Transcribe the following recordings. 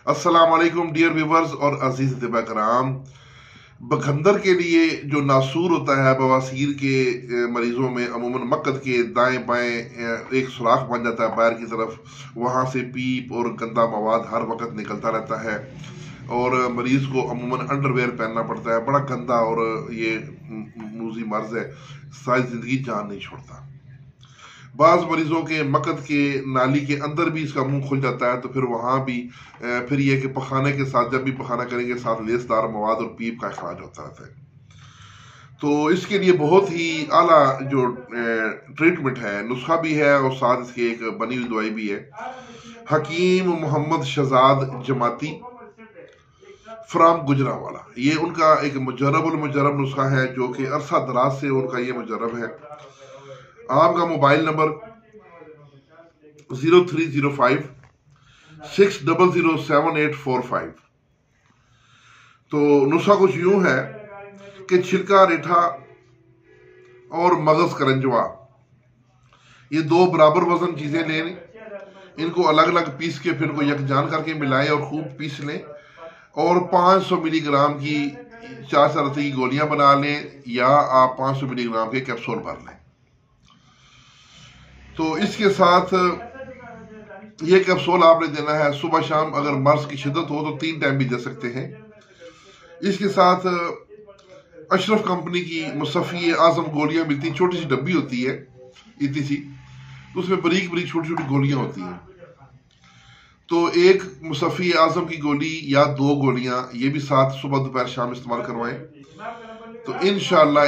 अस्सलाम वालेकुम dear viewers और अजीज तिबा कराम। बखंदर के लिए जो नासूर होता है बवासीर के मरीजों में अमूमन मक्कत के दाएं बाएं एक सुराख बन जाता है बाहर की तरफ, वहाँ से पीप और गंदा मवाद हर वक्त निकलता रहता है और मरीज को अमूमन अंडरवेयर पहनना पड़ता है। बड़ा गंदा और ये मूजी मर्ज है, सारी जिंदगी जान नहीं छोड़ता। बाज़ मरीजों के मकद के नाली के अंदर भी इसका मुंह खुल जाता है, तो फिर वहाँ भी फिर यह कि पखाने के साथ जब भी पखाना करेंगे साथ लेसदार मवाद और पीप का अखराज होता रहता है। तो इसके लिए बहुत ही आला जो ट्रीटमेंट है, नुस्खा भी है और साथ इसके एक बनी हुई दवाई भी है। हकीम मोहम्मद शहजाद जमाती फ्राम गुजरावाला, ये उनका एक मुजर्रब नुस्खा है जो कि अरसा दराज से उनका ये मुजर्रब है। आपका मोबाइल नंबर 0305 6007845। तो नुस्खा कुछ यूं है कि छिलका रेठा और मगज करंजवा, ये दो बराबर वजन चीजें लें, इनको अलग अलग पीस के फिर इनको यकजान करके मिलाएं और खूब पीस लें और 500 मिलीग्राम की 4 की गोलियां बना लें या आप 500 मिलीग्राम के कैप्सूल भर लें। तो इसके साथ ये कैप्सूल आपने देना है सुबह शाम, अगर मर्ज की शिद्दत हो तो 3 टाइम भी दे सकते हैं। इसके साथ अशरफ कंपनी की मुसफ़ी आज़म गोलियां मिलती, छोटी सी डब्बी होती है इतनी सी, उसमें बरीक बरीक छोटी छोटी गोलियां होती हैं। तो एक मुसफ़ी आज़म की गोली या 2 गोलियां ये भी साथ सुबह दोपहर शाम इस्तेमाल करवाएं। तो इंशाल्लाह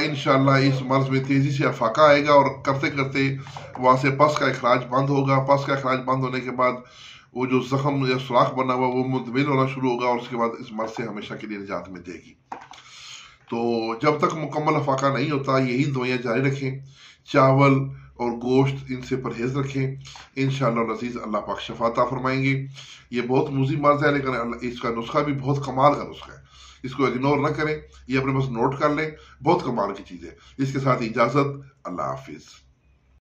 इस मर्ज में तेजी से अफाका आएगा और करते करते वहां से पस का अखराज बंद होगा। पस का अखराज बंद होने के बाद वो जो जख्म या सुराख बना हुआ वो मुंतमिल होना शुरू होगा और उसके बाद इस मर्ज से हमेशा के लिए निजात मिलेगी। तो जब तक मुकम्मल अफाका नहीं होता यही दवाइयाँ जारी रखें, चावल और गोश्त इनसे परहेज रखें। इंशाअल्लाह अज़ीज़ अल्लाह पाक शफा अता फरमाएंगे। ये बहुत मुज़ी मर्ज है लेकिन इसका नुस्खा भी बहुत कमाल का नुस्खा है, इसको इग्नोर ना करें, ये अपने पास नोट कर लें, बहुत कमाल की चीज़ है। इसके साथ इजाज़त, अल्लाह हाफिज़।